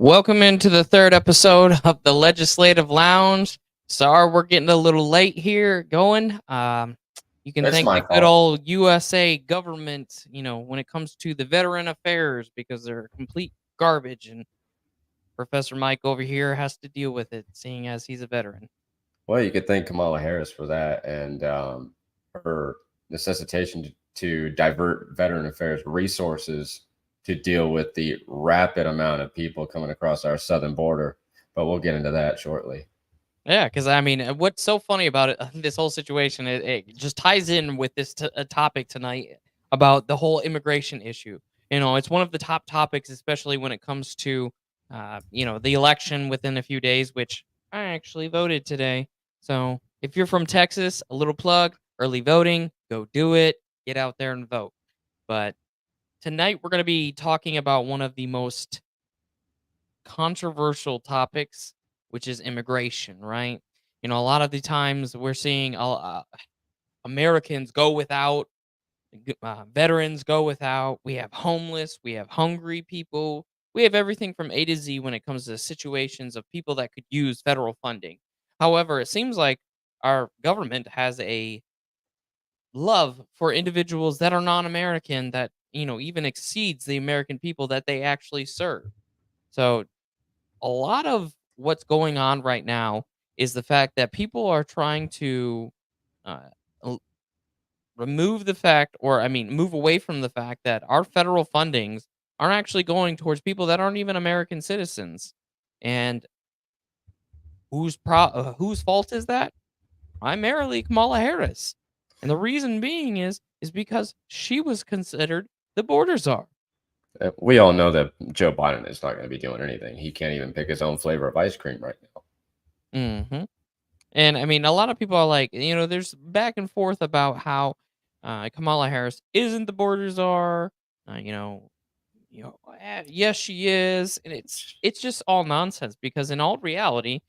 Welcome into the third episode of the Legislative Lounge. Sorry, we're getting a little late here going. You can That's thank my the good fault. old USA government, when it comes to the veteran affairs, because they're complete garbage, and Professor Mike over here has to deal with it, seeing as he's a veteran. Well, you could thank Kamala Harris for that and her necessitation to divert veteran affairs resources to deal with the rapid amount of people coming across our southern border. But we'll get into that shortly. Yeah, because I mean, what's so funny about it, this whole situation, it just ties in with this topic tonight about the whole immigration issue. It's one of the top topics, especially when it comes to, the election within a few days, which I actually voted today. So if you're from Texas, a little plug, early voting, go do it, get out there and vote. But tonight we're going to be talking about one of the most controversial topics, which is immigration, right? A lot of the times we're seeing Americans go without, veterans go without. We have homeless, we have hungry people, we have everything from A to Z when it comes to situations of people that could use federal funding. However, it seems like our government has a love for individuals that are non-American that, even exceeds the American people that they actually serve. So a lot of what's going on right now is the fact that people are trying to uh, remove the fact, or I mean, move away from the fact that our federal fundings aren't actually going towards people that aren't even American citizens. And whose fault is that? Primarily Kamala Harris. And the reason being is because she was considered the border czar. We all know that Joe Biden is not going to be doing anything. He can't even pick his own flavor of ice cream right now. Mm-hmm. And I mean, a lot of people are like, there's back and forth about how Kamala Harris isn't the border czar. Yes, she is, and it's just all nonsense because in all reality,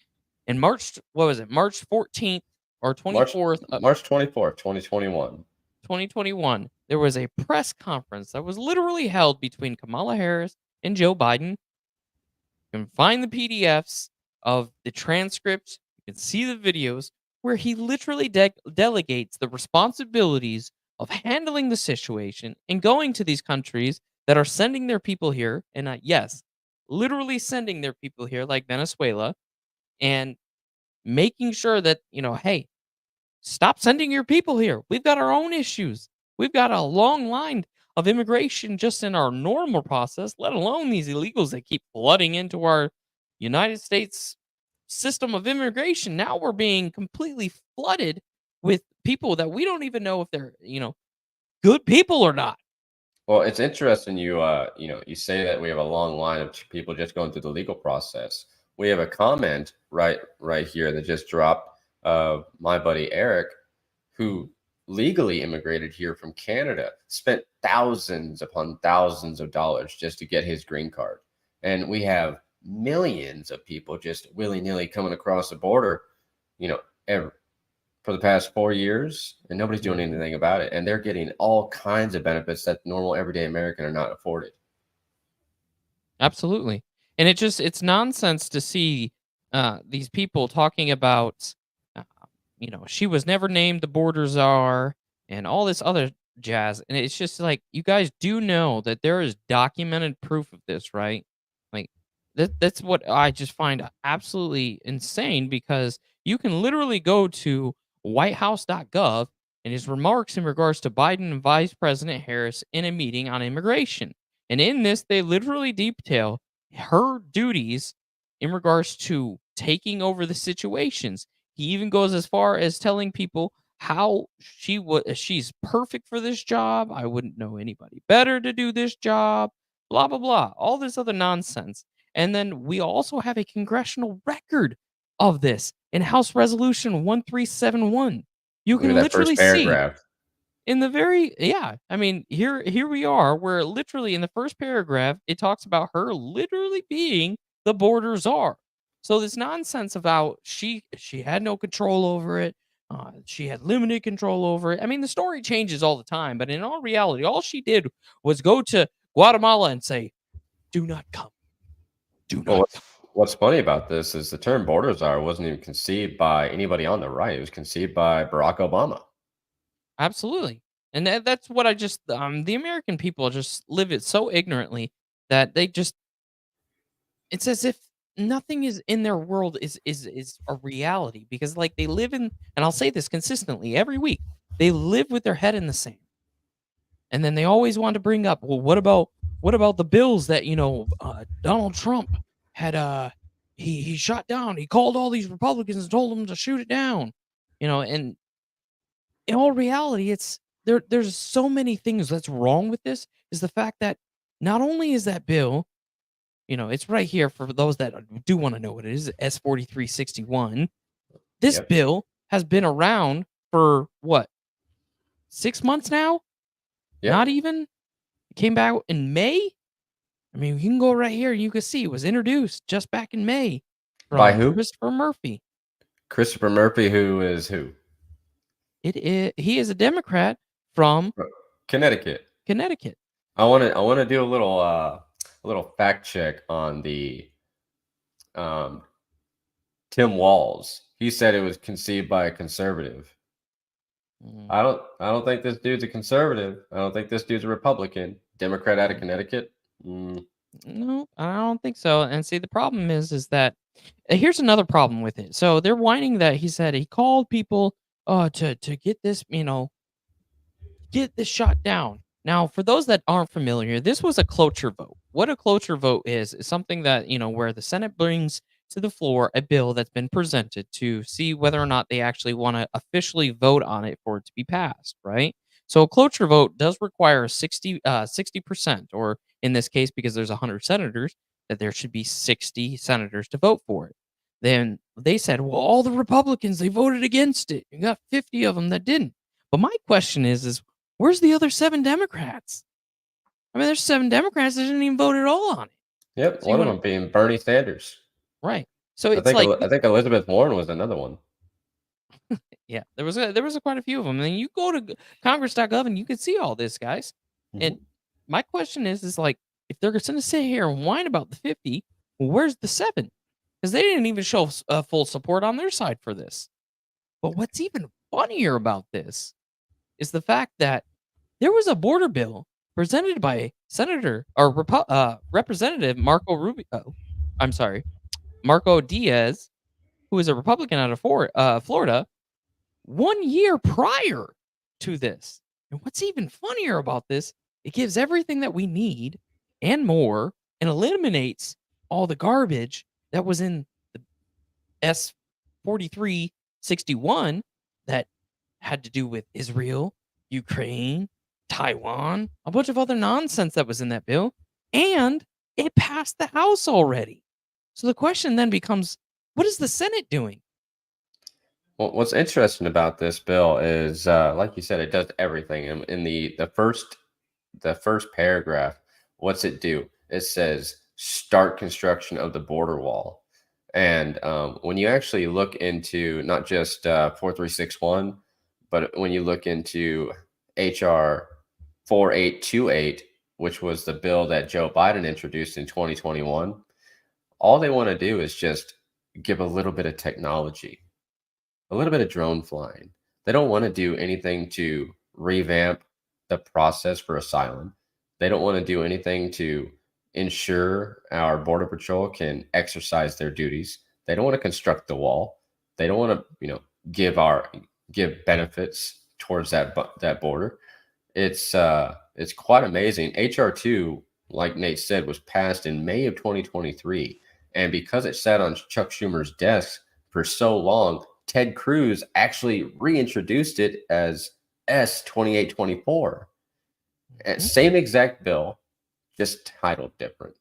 in March, what was it, March 14th or 24th, March 24th, 2021. 2021, there was a press conference that was literally held between Kamala Harris and Joe Biden. You can find the PDFs of the transcripts. You can see the videos where he literally delegates the responsibilities of handling the situation and going to these countries that are sending their people here. And yes, literally sending their people here, like Venezuela, and making sure that, hey, stop sending your people here. We've got our own issues. We've got a long line of immigration just in our normal process, let alone these illegals that keep flooding into our United States system of immigration. Now we're being completely flooded with people that we don't even know if they're, good people or not. Well, it's interesting you say that we have a long line of people just going through the legal process. We have a comment right here that just dropped of my buddy Eric, who legally immigrated here from Canada, spent thousands upon thousands of dollars just to get his green card. And we have millions of people just willy-nilly coming across the border, for the past 4 years, and nobody's doing anything about it. And they're getting all kinds of benefits that normal everyday American are not afforded. Absolutely. And it's nonsense to see these people talking about, she was never named the border czar and all this other jazz. And it's just like, you guys do know that there is documented proof of this, right? Like, that's what I just find absolutely insane, because you can literally go to whitehouse.gov and his remarks in regards to Biden and Vice President Harris in a meeting on immigration. And in this, they literally detail her duties in regards to taking over the situations. He even goes as far as telling people how she's perfect for this job. I wouldn't know anybody better to do this job. Blah blah blah. All this other nonsense. And then we also have a congressional record of this in House Resolution 1371. You Look at can that first literally see paragraph. in the very I mean, here we are, where literally in the first paragraph, it talks about her literally being the border czar. So this nonsense about she had no control over it, she had limited control over it. I mean, the story changes all the time, but in all reality, all she did was go to Guatemala and say, "Do not come. Do Well, not come." what's funny about this is the term border czar wasn't even conceived by anybody on the right. It was conceived by Barack Obama. Absolutely. And that's what I just the American people just live it so ignorantly that they just it's as if nothing is in their world is a reality, because like they live in, and I'll say this consistently every week, they live with their head in the sand. And then they always want to bring up, well, what about the bills that, Donald Trump had he shot down. He called all these Republicans and told them to shoot it down. And in all reality, there's so many things that's wrong with this, is the fact that not only is that bill, it's right here for those that do want to know what it is, S4361. This Yep. bill has been around for what, 6 months now? Yep. Not even. It came out in May. I mean, you can go right here and you can see it was introduced just back in May By from who? Christopher Murphy. Christopher Murphy, who is who? He is a Democrat from Connecticut. Connecticut. I want to do a little fact check on the Tim Walz. He said it was conceived by a conservative. I don't think this dude's a conservative. I don't think this dude's a Republican. Democrat out of Connecticut. No, I don't think so. And see, the problem is that here's another problem with it. So they're whining that he said he called people to get this, get this shot down. Now, for those that aren't familiar, this was a cloture vote. What a cloture vote is something that, where the Senate brings to the floor a bill that's been presented to see whether or not they actually want to officially vote on it for it to be passed, right? So a cloture vote does require 60%, or in this case, because there's 100 senators, that there should be 60 senators to vote for it. Then they said, well, all the Republicans, they voted against it. You got 50 of them that didn't. But my question is where's the other 7 Democrats? I mean, there's 7 Democrats that didn't even vote at all on it. Yep, So one of them being Bernie Sanders. Right. So it's like, I think Elizabeth Warren was another one. yeah, there was quite a few of them. And you go to Congress.gov and you can see all this, guys. And my question is like, if they're going to sit here and whine about the 50, well, where's the 7? Because they didn't even show full support on their side for this. But what's even funnier about this is the fact that there was a border bill presented by Representative Marco Diaz, who is a Republican out of Florida, 1 year prior to this. And what's even funnier about this, it gives everything that we need and more, and eliminates all the garbage that was in the S4361 that had to do with Israel, Ukraine, Taiwan, a bunch of other nonsense that was in that bill, and it passed the House already. So the question then becomes, what is the Senate doing? Well, what's interesting about this bill is, like you said, it does everything. In the first paragraph, what's it do? It says start construction of the border wall. And when you actually look into not just 4361, but when you look into HR 4828, which was the bill that Joe Biden introduced in 2021, all they want to do is just give a little bit of technology, a little bit of drone flying. They don't want to do anything to revamp the process for asylum. They don't want to do anything to ensure our Border Patrol can exercise their duties. They don't want to construct the wall. They don't want to, give benefits towards that border. It's quite amazing. HR2, like Nate said, was passed in May of 2023, and because it sat on Chuck Schumer's desk for so long, Ted Cruz actually reintroduced it as S2824. Same exact bill, just titled different.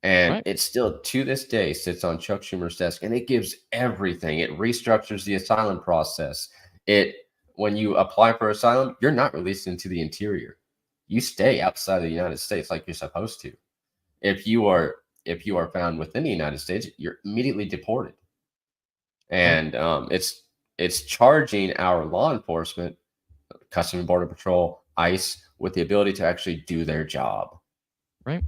And Right. it still, to this day, sits on Chuck Schumer's desk, and it gives everything. It restructures the asylum process. When you apply for asylum, you're not released into the interior. You stay outside of the United States like you're supposed to. If you are found within the United States, you're immediately deported. Right. And it's charging our law enforcement, Customs and Border Patrol, ICE, with the ability to actually do their job. Right.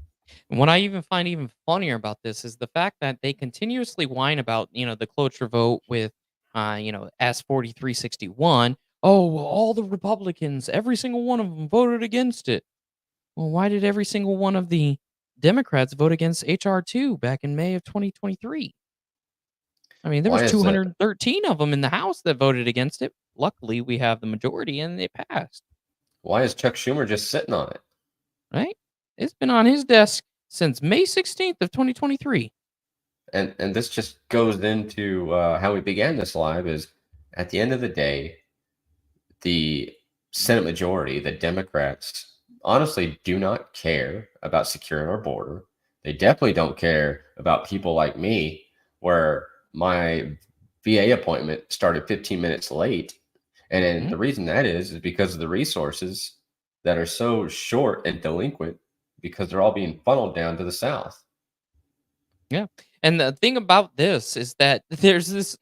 And what I even find even funnier about this is the fact that they continuously whine about, the cloture vote with, S 4361. Oh, well, all the Republicans, every single one of them voted against it. Well, why did every single one of the Democrats vote against HR 2 back in May of 2023? I mean, there was Why is that? 213 of them in the House that voted against it. Luckily, we have the majority and they passed. Why is Chuck Schumer just sitting on it? Right? It's been on his desk since May 16th of 2023. And this just goes into how we began this live. Is at the end of the day, the Senate majority, the Democrats, honestly do not care about securing our border. They definitely don't care about people like me, where my VA appointment started 15 minutes late. And then the reason that is because of the resources that are so short and delinquent, because they're all being funneled down to the South. Yeah. And the thing about this is that there's this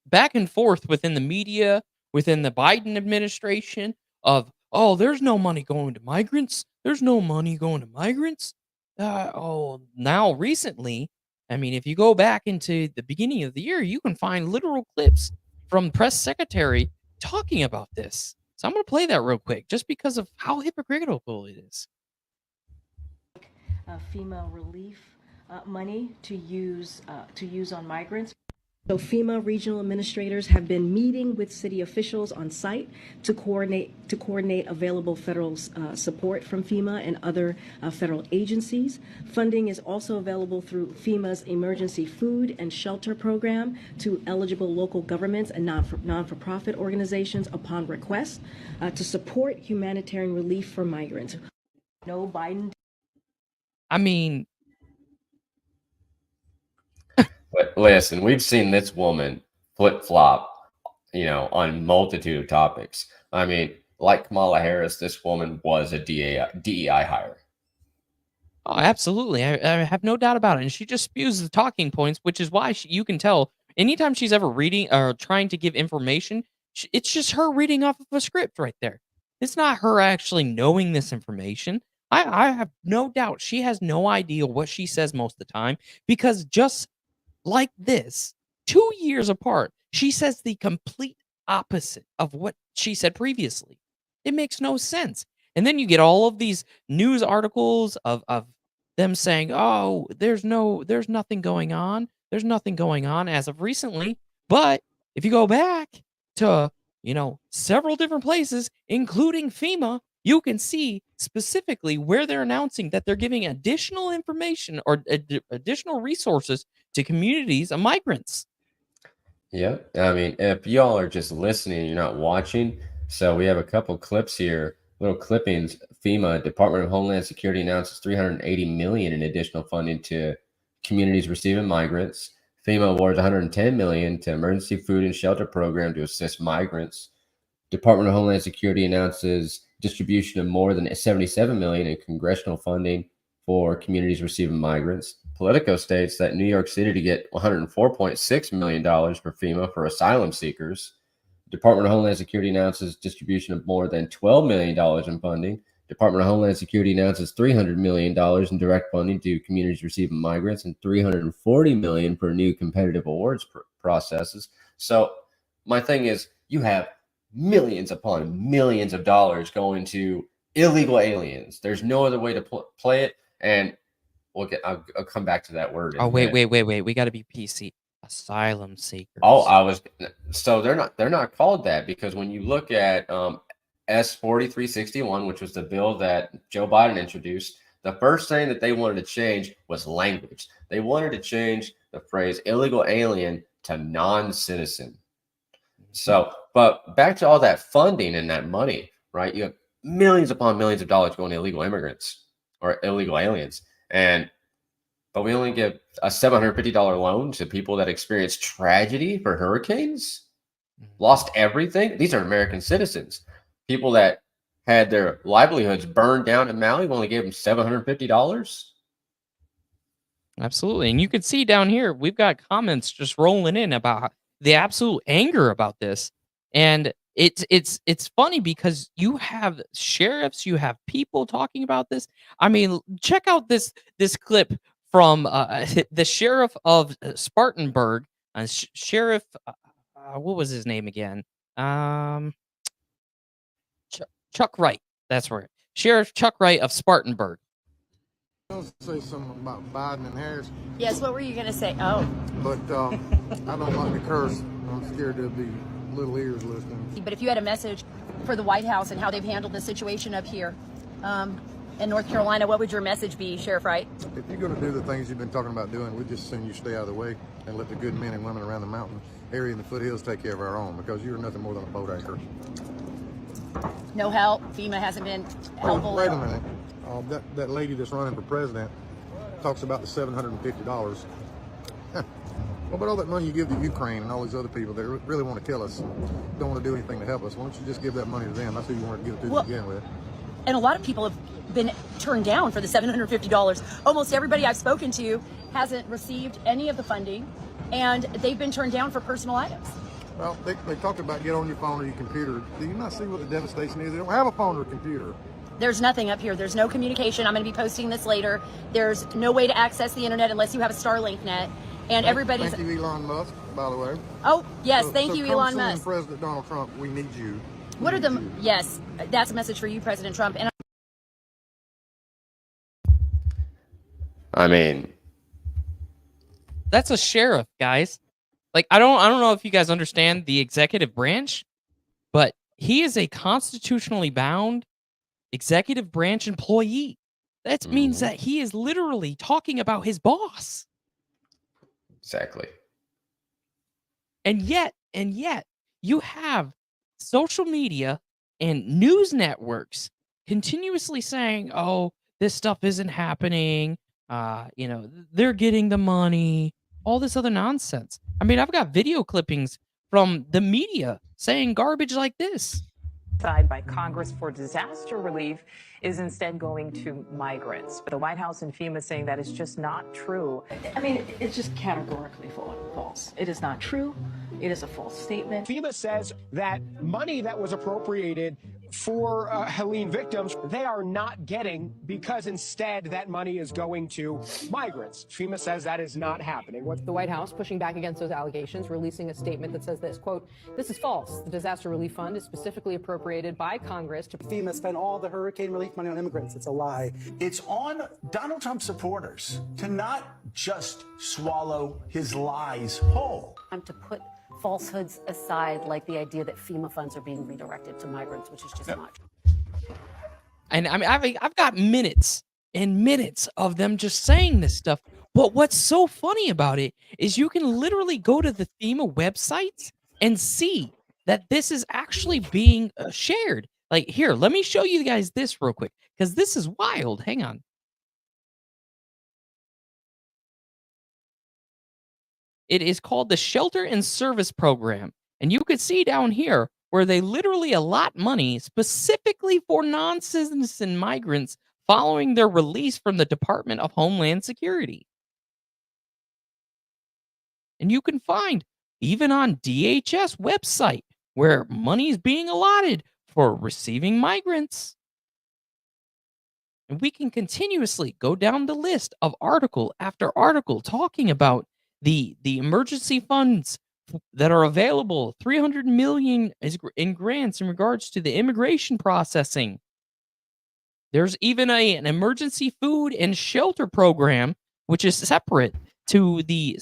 back and forth within the media, within the Biden administration of, oh, there's no money going to migrants. There's no money going to migrants. Now recently, I mean, if you go back into the beginning of the year, you can find literal clips from press secretary talking about this. So I'm going to play that real quick just because of how hypocritical it is. FEMA relief money to use on migrants. So FEMA regional administrators have been meeting with city officials on site to coordinate available federal support from FEMA and other federal agencies. Funding is also available through FEMA's emergency food and shelter program to eligible local governments and non-for-profit organizations upon request to support humanitarian relief for migrants. No Biden. I mean, But listen, we've seen this woman flip-flop, on multitude of topics. I mean, like Kamala Harris, this woman was a DEI hire. oh, absolutely. I have no doubt about it. And she just spews the talking points, which is why you can tell anytime she's ever reading or trying to give information, it's just her reading off of a script right there. It's not her actually knowing this information. I have no doubt she has no idea what she says most of the time because just like this, 2 years apart, she says the complete opposite of what she said previously. It makes no sense. And then you get all of these news articles of them saying, "Oh, there's nothing going on. There's nothing going on as of recently." But if you go back to, several different places, including FEMA, you can see specifically where they're announcing that they're giving additional information or additional resources to communities of migrants. Yeah. I mean, if y'all are just listening, you're not watching. So we have a couple clips here, little clippings. FEMA, Department of Homeland Security, announces $380 million in additional funding to communities receiving migrants. FEMA awards $110 million to emergency food and shelter program to assist migrants. Department of Homeland Security announces distribution of more than $77 million in congressional funding for communities receiving migrants. Politico states that New York City to get $104.6 million for FEMA for asylum seekers. Department of Homeland Security announces distribution of more than $12 million in funding. Department of Homeland Security announces $300 million in direct funding to communities receiving migrants and $340 million for new competitive awards processes. So my thing is, you have millions upon millions of dollars going to illegal aliens. There's no other way to play it. And I'll come back to that word. Oh, wait. We got to be PC. Asylum seekers. Oh, so they're not called that because when you look at S 4361, which was the bill that Joe Biden introduced, the first thing that they wanted to change was language. They wanted to change the phrase illegal alien to non-citizen. So, but back to all that funding and that money, right? You have millions upon millions of dollars going to illegal immigrants or illegal aliens. And but we only give a $750 loan to people that experience tragedy for hurricanes, lost everything. These are American citizens, people that had their livelihoods burned down in Maui. We only gave them $750. Absolutely. And you can see down here, we've got comments just rolling in about the absolute anger about this. And it's funny because you have sheriffs, you have people talking about this. I mean, check out this clip from the sheriff of Spartanburg, Sheriff, what was his name again? Chuck Wright. That's right. Sheriff Chuck Wright of Spartanburg. I'll say something about Biden and Harris. Yes, what were you going to say? Oh. But I don't like to curse. I'm scared there'll be little ears listening. But if you had a message for the White House and how they've handled the situation up here in North Carolina, what would your message be, Sheriff Wright? If you're going to do the things you've been talking about doing, we'd just send you stay out of the way and let the good men and women around the mountain area and the foothills take care of our own, because you're nothing more than a boat anchor. No help? FEMA hasn't been helpful? Wait a minute. That lady that's running for president talks about the $750. Well, but all that money you give to Ukraine and all these other people that really want to kill us, don't want to do anything to help us, why don't you just give that money to them? That's who you want to give it to begin with. And a lot of people have been turned down for the $750. Almost everybody I've spoken to hasn't received any of the funding, and they've been turned down for personal items. Well, they talked about get on your phone or your computer. Do you not see what the devastation is? They don't have a phone or a computer. There's nothing up here. There's no communication. I'm going to be posting this later. There's no way to access the internet unless you have a Starlink net. And everybody's... Thank you, Elon Musk, by the way. Oh, yes. Thank you, Elon Musk. President Donald Trump, we need you. What are the... Yes, that's a message for you, President Trump. And I mean... That's a sheriff, guys. Like, I don't know if you guys understand the executive branch, but he is a constitutionally bound executive branch employee. That means that he is literally talking about his boss. Exactly. And yet, you have social media and news networks continuously saying, oh, this stuff isn't happening. They're getting the money, all this other nonsense. I mean, I've got video clippings from the media saying garbage like this. By Congress for disaster relief is instead going to migrants. But the White House and FEMA saying that is just not true. I mean, it's just categorically false. It is not true. It is a false statement. FEMA says that money that was appropriated for Helene victims, they are not getting, because instead that money is going to migrants. FEMA says that is not happening. The White House pushing back against those allegations, releasing a statement that says this, quote, "This is false. The Disaster Relief Fund is specifically appropriated by Congress to..." FEMA spent all the hurricane relief money on immigrants. It's a lie. It's on Donald Trump supporters to not just swallow his lies whole. To put falsehoods aside, like the idea that FEMA funds are being redirected to migrants, which is just not. And I mean, I've got minutes and minutes of them just saying this stuff. But what's so funny about it is you can literally go to the FEMA websites and see that this is actually being shared. Like, here, let me show you guys this real quick, because this is wild. Hang on. It is called the Shelter and Service Program. And you could see down here where they literally allot money specifically for non-citizen migrants following their release from the Department of Homeland Security. And you can find, even on DHS website, where money is being allotted for receiving migrants. And we can continuously go down the list of article after article talking about the emergency funds that are available, $300 million in grants in regards to the immigration processing. There's even an emergency food and shelter program, which is separate to the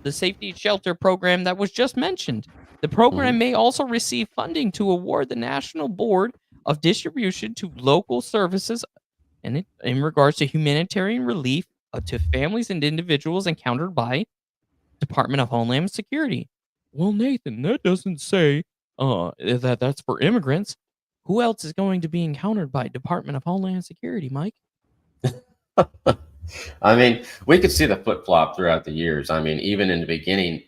safety shelter program that was just mentioned. The program may also receive funding to award the National Board of Distribution to local services and in regards to humanitarian relief to families and individuals encountered by Department of Homeland Security. Well, Nathan, that doesn't say that's for immigrants. Who else is going to be encountered by Department of Homeland Security, Mike? I mean, we could see the flip flop throughout the years. I mean, even in the beginning,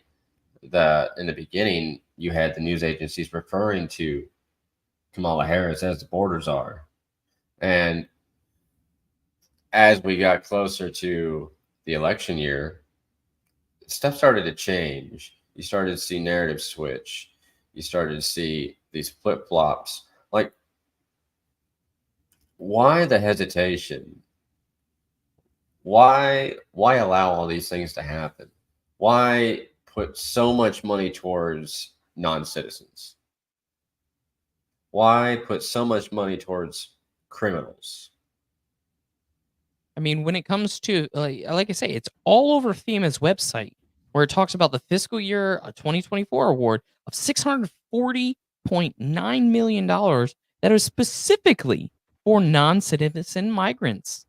you had the news agencies referring to Kamala Harris as the border czar, and as we got closer to the election year, stuff started to change. You started to see narratives switch. You started to see these flip flops. Like, why the hesitation? Why allow all these things to happen? Why put so much money towards non-citizens? Why put so much money towards criminals? I mean, when it comes to, like I say, it's all over FEMA's website where it talks about the fiscal year 2024 award of $640.9 million that is specifically for non-citizen migrants,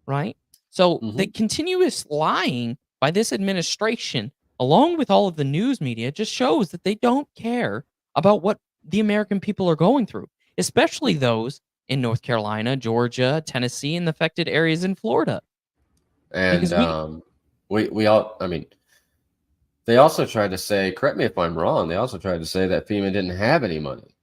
right? So the continuous lying by this administration, along with all of the news media, just shows that they don't care about what the American people are going through, especially those in North Carolina, Georgia, Tennessee, and the affected areas in Florida. And we all, I mean, they also tried to say, correct me if I'm wrong, they also tried to say that FEMA didn't have any money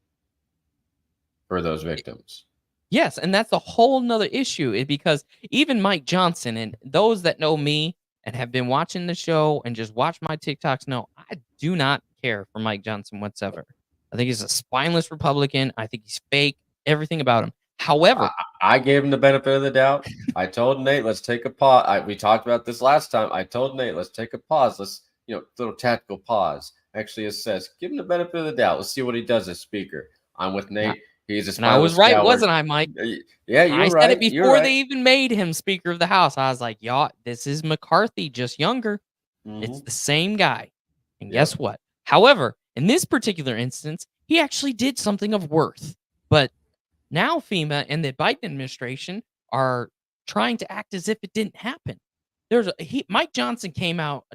for those victims. Yes, and that's a whole nother issue because even Mike Johnson and those that know me and have been watching the show and just watch my TikToks know I do not care for Mike Johnson whatsoever. I think he's a spineless Republican. I think he's fake, everything about him. However, I gave him the benefit of the doubt. I told Nate, let's take a pause. We talked about this last time. I told Nate, let's take a pause. Let's, little tactical pause. Actually assess. Give him the benefit of the doubt. Let's see what he does as speaker. I'm with Nate. He's a spineless and I was right, coward. wasn't I, Mike? Yeah, you're right. I said it before they even made him Speaker of the House. I was like, y'all, this is McCarthy, just younger. It's the same guy. And guess what? However, in this particular instance, he actually did something of worth. But now FEMA and the Biden administration are trying to act as if it didn't happen. Mike Johnson came out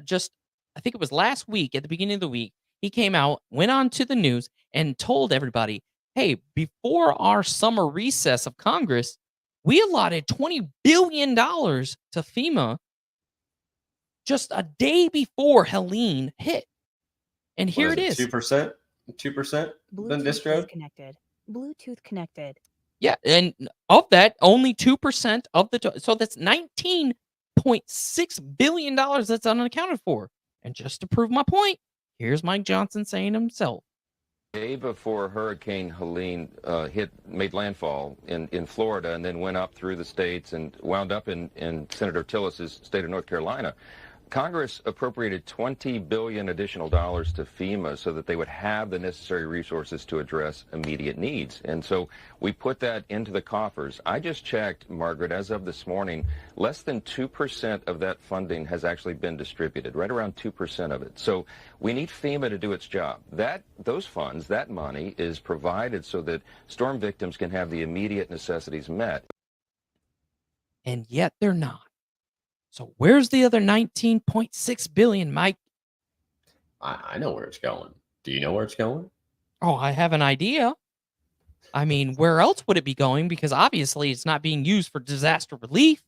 I think it was last week, at the beginning of the week, he came out, went on to the news, and told everybody, hey, before our summer recess of Congress, we allotted $20 billion to FEMA just a day before Helene hit. And here it is. 2%? 2%? Bluetooth connected. Bluetooth connected. Yeah, and of that, only 2% of so that's $19.6 billion that's unaccounted for. And just to prove my point, here's Mike Johnson saying himself. Day before Hurricane Helene made landfall in Florida and then went up through the states and wound up in Senator Tillis's state of North Carolina, Congress appropriated $20 billion additional dollars to FEMA so that they would have the necessary resources to address immediate needs. And so we put that into the coffers. I just checked, Margaret, as of this morning, less than 2% of that funding has actually been distributed, right around 2% of it. So we need FEMA to do its job. Those funds, that money is provided so that storm victims can have the immediate necessities met. And yet they're not. So where's the other 19.6 billion, Mike? I know where it's going. Do you know where it's going? Oh, I have an idea. I mean, where else would it be going? Because obviously it's not being used for disaster relief.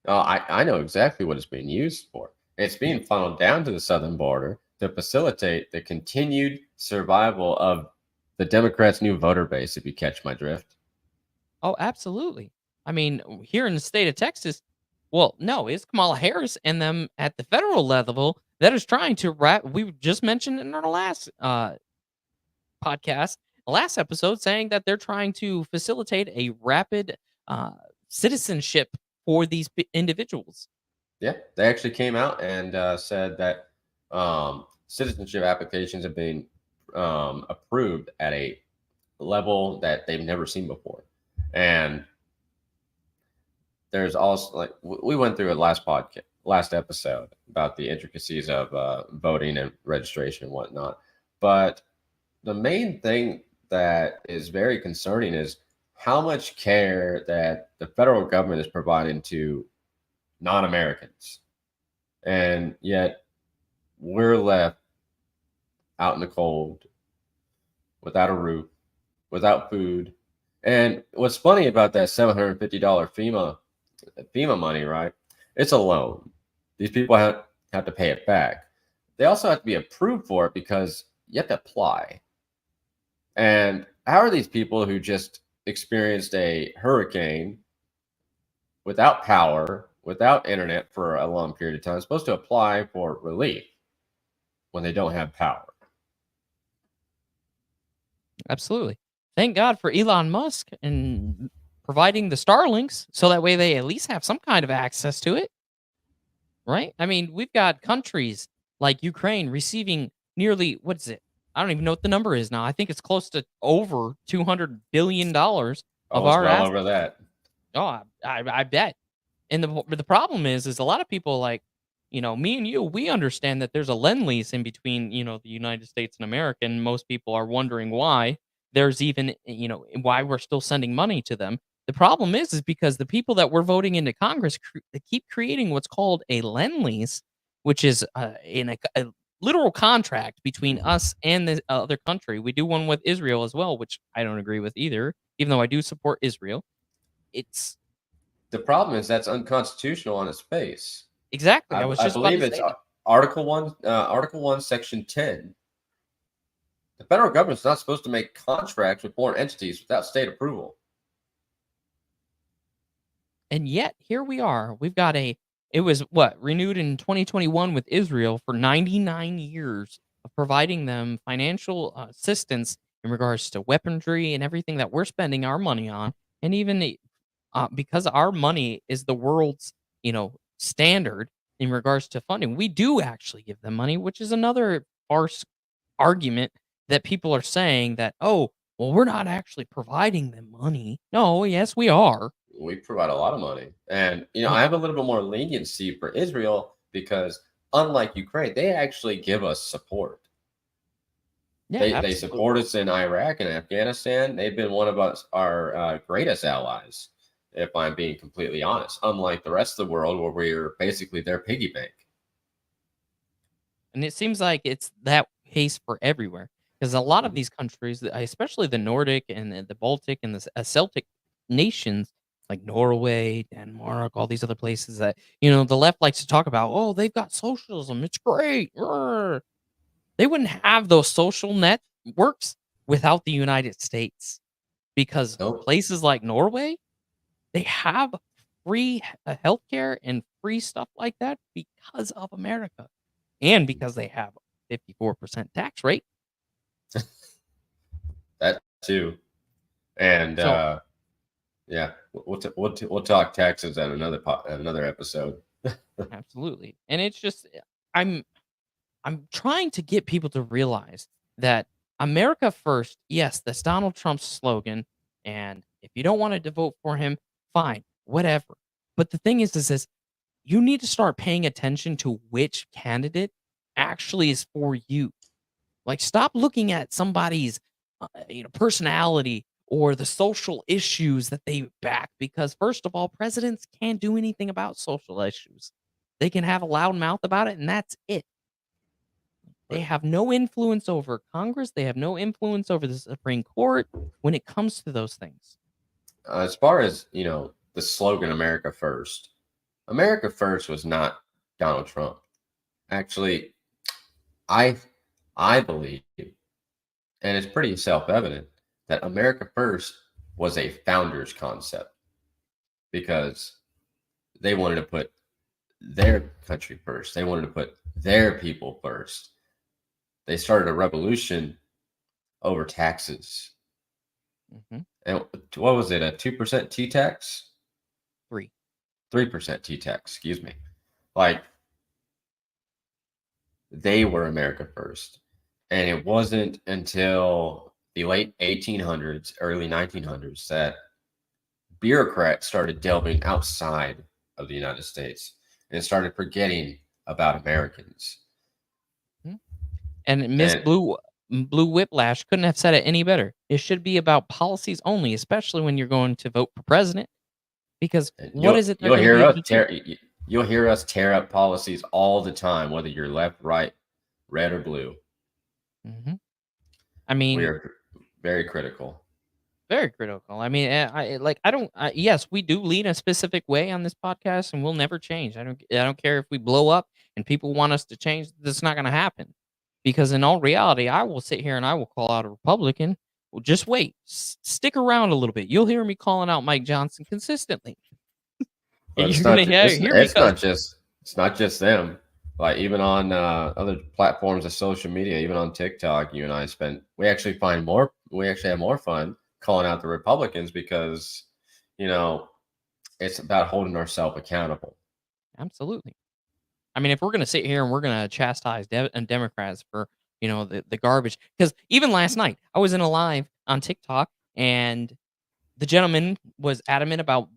I know exactly what it's being used for. It's being funneled down to the southern border to facilitate the continued survival of the Democrats' new voter base, if you catch my drift. Oh, absolutely. I mean, here in the state of Texas, well, no, it's Kamala Harris and them at the federal level that is trying to we just mentioned in our last podcast, last episode, saying that they're trying to facilitate a rapid citizenship for these individuals. Yeah, they actually came out and said that citizenship applications have been approved at a level that they've never seen before. And there's also, like, we went through it last episode about the intricacies of voting and registration and whatnot. But the main thing that is very concerning is how much care that the federal government is providing to non-Americans. And yet we're left out in the cold, without a roof, without food. And what's funny about that $750 FEMA money, right? It's a loan. These people have to pay it back. They also have to be approved for it because you have to apply. And how are these people who just experienced a hurricane without power, without internet for a long period of time, supposed to apply for relief when they don't have power? Absolutely. Thank God for Elon Musk and providing the Starlinks so that way they at least have some kind of access to it. Right? I mean, we've got countries like Ukraine receiving nearly, what is it? I don't even know what the number is now. I think it's close to over $200 billion of our well assets. over that. Oh, I bet. And the problem is a lot of people like, me and you, we understand that there's a lend-lease in between, the United States and America, and most people are wondering why there's even, why we're still sending money to them. The problem is because the people that we're voting into Congress they keep creating what's called a lend-lease, which is in a literal contract between us and the other country. We do one with Israel as well, which I don't agree with either, even though I do support Israel. The problem is that's unconstitutional on its face. Exactly. I believe it's Article 1, Section 10. The federal government's not supposed to make contracts with foreign entities without state approval. And yet, here we are. We've got it was renewed in 2021 with Israel for 99 years of providing them financial assistance in regards to weaponry and everything that we're spending our money on. And even because our money is the world's, standard in regards to funding, we do actually give them money, which is another farce argument that people are saying that, oh, well, we're not actually providing them money. No, yes, we are. We provide a lot of money. And, I have a little bit more leniency for Israel because unlike Ukraine, they actually give us support. Yeah, they support us in Iraq and Afghanistan. They've been one of our greatest allies, if I'm being completely honest, unlike the rest of the world where we're basically their piggy bank. And it seems like it's that case for everywhere because a lot of these countries, especially the Nordic and the Baltic and the Celtic nations, like Norway, Denmark, all these other places that, the left likes to talk about, oh, they've got socialism. It's great. They wouldn't have those social networks without the United States because places like Norway, they have free healthcare and free stuff like that because of America and because they have a 54% tax rate. That too. And yeah, we'll talk taxes at another episode. Absolutely. And it's just I'm trying to get people to realize that America first, yes, that's Donald Trump's slogan, and if you don't want to vote for him, fine, whatever. But the thing is you need to start paying attention to which candidate actually is for you. Like, stop looking at somebody's personality or the social issues that they back, because first of all, presidents can't do anything about social issues. They can have a loud mouth about it, and that's it. They have no influence over Congress. They have no influence over the Supreme Court when it comes to those things. As far as, the slogan America First was not Donald Trump. Actually, I believe, and it's pretty self-evident, that America First was a founder's concept because they wanted to put their country first. They wanted to put their people first. They started a revolution over taxes. Mm-hmm. And what was it, a 2% T-tax? 3% T-tax, excuse me. Like, they were America First. And it wasn't until the late 1800s, early 1900s that bureaucrats started delving outside of the United States and started forgetting about Americans. And Miss Blue Whiplash couldn't have said it any better. It should be about policies only, especially when you're going to vote for president. Because what is it? You'll hear us tear up policies all the time, whether you're left, right, red, or blue. Mm-hmm. I mean, we are very critical. Very critical. I mean, I don't. Yes, we do lean a specific way on this podcast, and we'll never change. I don't care if we blow up and people want us to change. That's not going to happen, because in all reality, I will sit here and I will call out a Republican. Well, just wait, stick around a little bit. You'll hear me calling out Mike Johnson consistently. But You're gonna hear me. It's not just them. Like even on other platforms of social media, even on TikTok, you and I we actually have more fun calling out the Republicans because, it's about holding ourselves accountable. Absolutely. I mean, if we're gonna sit here and we're gonna chastise Democrats for the garbage, because even last night I was in a live on TikTok and the gentleman was adamant about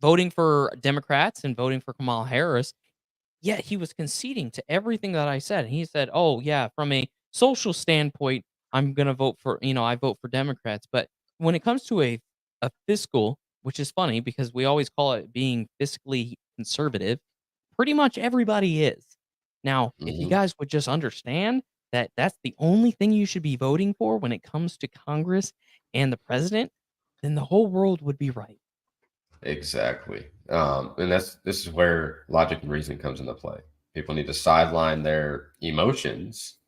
voting for Democrats and voting for Kamala Harris. Yet he was conceding to everything that I said. He said, "Oh yeah, from a social standpoint, I'm gonna vote for I vote for Democrats." But when it comes to a fiscal, which is funny because we always call it being fiscally conservative, pretty much everybody is. Now, if you guys would just understand that that's the only thing you should be voting for when it comes to Congress and the president, then the whole world would be right. Exactly. And this is where logic and reason comes into play. People need to sideline their emotions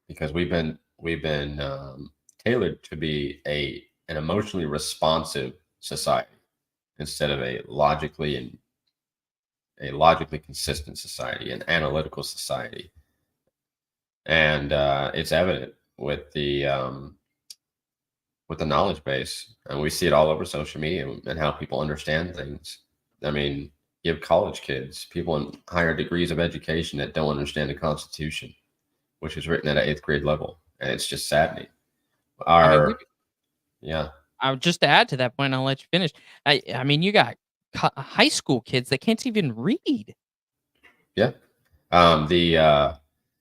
because we've been tailored to be an emotionally responsive society instead of a logically consistent society, an analytical society. And it's evident with the knowledge base, and we see it all over social media and how people understand things. I mean, you have college kids, people in higher degrees of education that don't understand the Constitution, which is written at an 8th grade level, and it's just saddening. Just to add to that point, I'll let you finish. I mean, you got high school kids that can't even read. Yeah,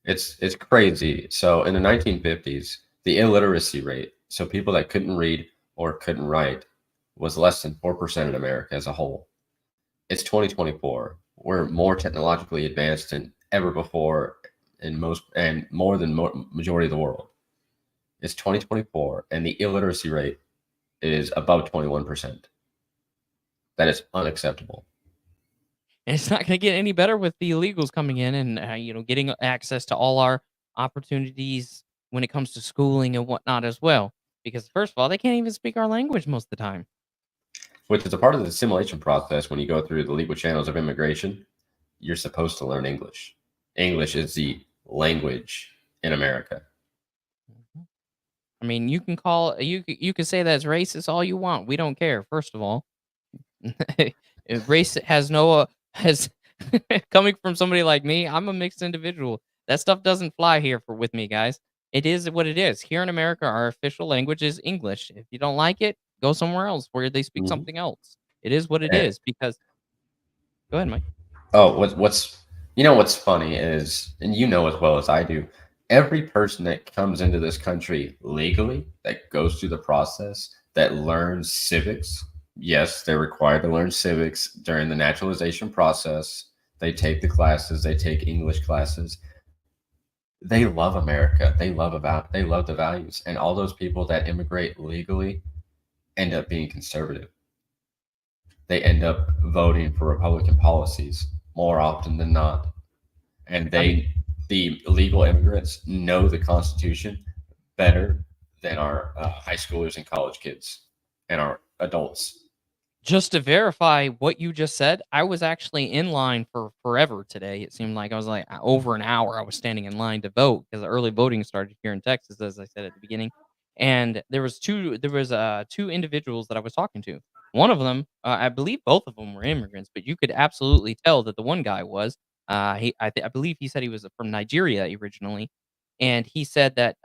it's crazy. So in the 1950s, the illiteracy rate, so people that couldn't read or couldn't write, was less than 4% in America as a whole. It's 2024. We're more technologically advanced than ever before in more than majority of the world. It's 2024, and the illiteracy rate is above 21%. That is unacceptable. And it's not going to get any better with the illegals coming in and getting access to all our opportunities when it comes to schooling and whatnot as well. Because first of all, they can't even speak our language most of the time. Which is a part of the assimilation process. When you go through the legal channels of immigration, you're supposed to learn English. English is the language in America. I mean, you can say that's racist all you want. We don't care. First of all, race has coming from somebody like me. I'm a mixed individual. That stuff doesn't fly here with me, guys. It is what it is. Here in America, our official language is English. If you don't like it, go somewhere else where they speak something else. It is what it is. Because go ahead, Mike. Oh, what's funny is, and as well as I do, every person that comes into this country legally, that goes through the process, that learns civics. Yes, they're required to learn civics during the naturalization process. They take the classes. They take English classes. They love America. They love the values. And all those people that immigrate legally end up being conservative. They end up voting for Republican policies more often than not. And the illegal immigrants know the Constitution better than our high schoolers and college kids and our adults. Just to verify what you just said, I was actually in line for forever today. It seemed like I was like over an hour. I was standing in line to vote because early voting started here in Texas, as I said at the beginning. And there was two individuals that I was talking to. One of them, I believe both of them were immigrants, but you could absolutely tell that the one guy was. I believe he said he was from Nigeria originally, and he said that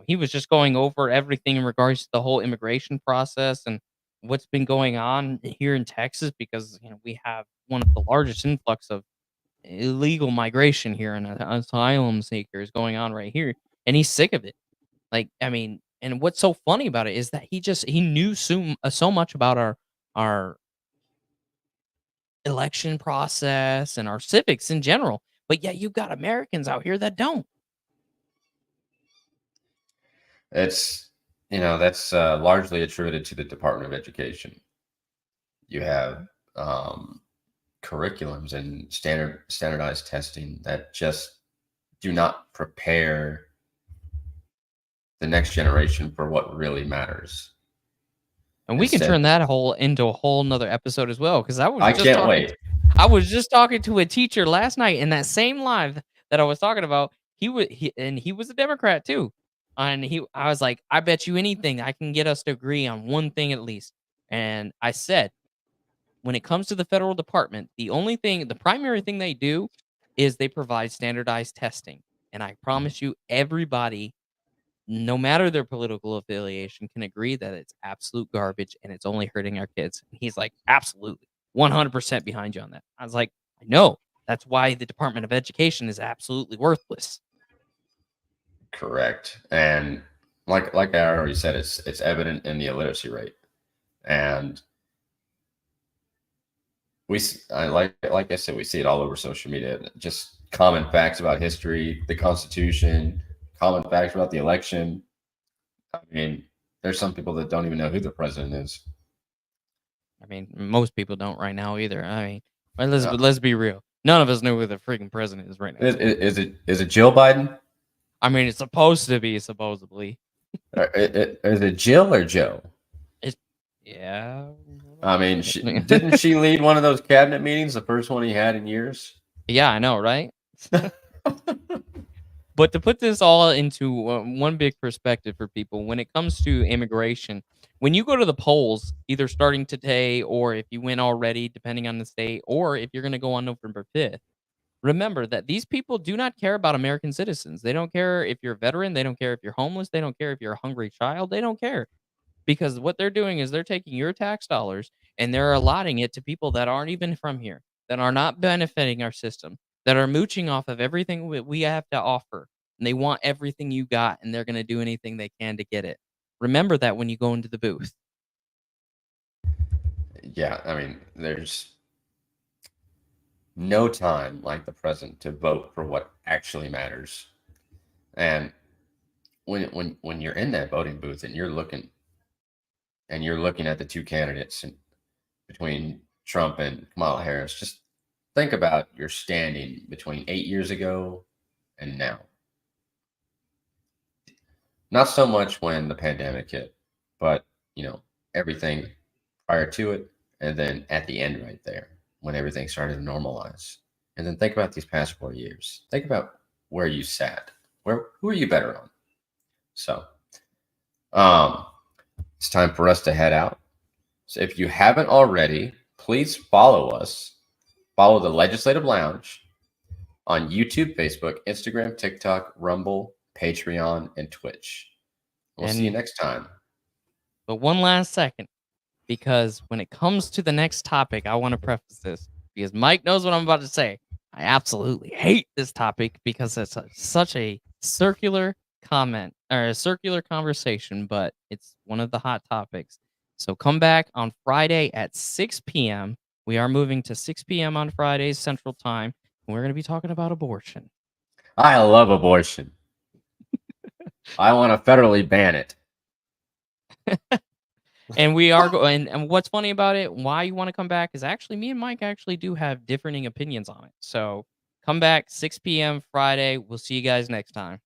he was just going over everything in regards to the whole immigration process and what's been going on here in Texas, because we have one of the largest influx of illegal migration here and asylum seekers going on right here, and he's sick of it. Like, I mean, and what's so funny about it is that he knew so much about our election process and our civics in general, but yet you've got Americans out here that don't. That's largely attributed to the Department of Education. You have curriculums and standardized testing that just do not prepare the next generation for what really matters. And we can turn that into a whole nother episode as well, because I can't wait. I was just talking to a teacher last night in that same live that I was talking about. He was a Democrat too, and I was like, I bet you anything I can get us to agree on one thing at least. And I said, when it comes to the federal department, the primary thing they do is they provide standardized testing. And I promise you, everybody, no matter their political affiliation, can agree that it's absolute garbage and it's only hurting our kids. And he's like, absolutely, 100% behind you on that. I was like, I know. That's why the Department of Education is absolutely worthless. Correct. And like I already said, it's evident in the illiteracy rate. And like I said, we see it all over social media. Just common facts about history, the Constitution, common facts about the election. I mean, there's some people that don't even know who the president is. I mean, most people don't right now either. I mean, let's be real. None of us know who the freaking president is right now. Is it Jill Biden? I mean, it's supposed to be, supposedly. Is it Jill or Joe? Yeah. I mean, didn't she lead one of those cabinet meetings, the first one he had in years? Yeah, I know, right? But to put this all into one big perspective for people, when it comes to immigration, when you go to the polls, either starting today or if you win already, depending on the state, or if you're going to go on November 5th, remember that these people do not care about American citizens. They don't care if you're a veteran. They don't care if you're homeless. They don't care if you're a hungry child. They don't care. Because what they're doing is they're taking your tax dollars and they're allotting it to people that aren't even from here, that are not benefiting our system, that are mooching off of everything we have to offer. And they want everything you got, and they're going to do anything they can to get it. Remember that when you go into the booth. Yeah, I mean, there's no time like the present to vote for what actually matters. And when you're in that voting booth and you're looking at the two candidates between Trump and Kamala Harris, just think about your standing between 8 years ago and now. Not so much when the pandemic hit, but everything prior to it, and then at the end right there when everything started to normalize. And then think about these past 4 years. Think about where you sat. Who are you better on? So it's time for us to head out. So if you haven't already, please follow us. Follow the Legislative Lounge on YouTube, Facebook, Instagram, TikTok, Rumble, Patreon, and Twitch. We'll see you next time. But one last second, because when it comes to the next topic, I want to preface this because Mike knows what I'm about to say. I absolutely hate this topic because it's such a circular comment or a circular conversation, but it's one of the hot topics. So come back on Friday at 6 p.m. We are moving to 6 p.m. on Fridays Central Time, and we're going to be talking about abortion. I love abortion. I want to federally ban it. And we are going. And what's funny about it, why you want to come back, is actually me and Mike actually do have differing opinions on it. So come back 6 p.m. Friday. We'll see you guys next time.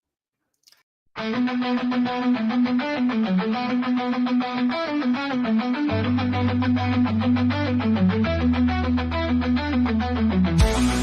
Thank you.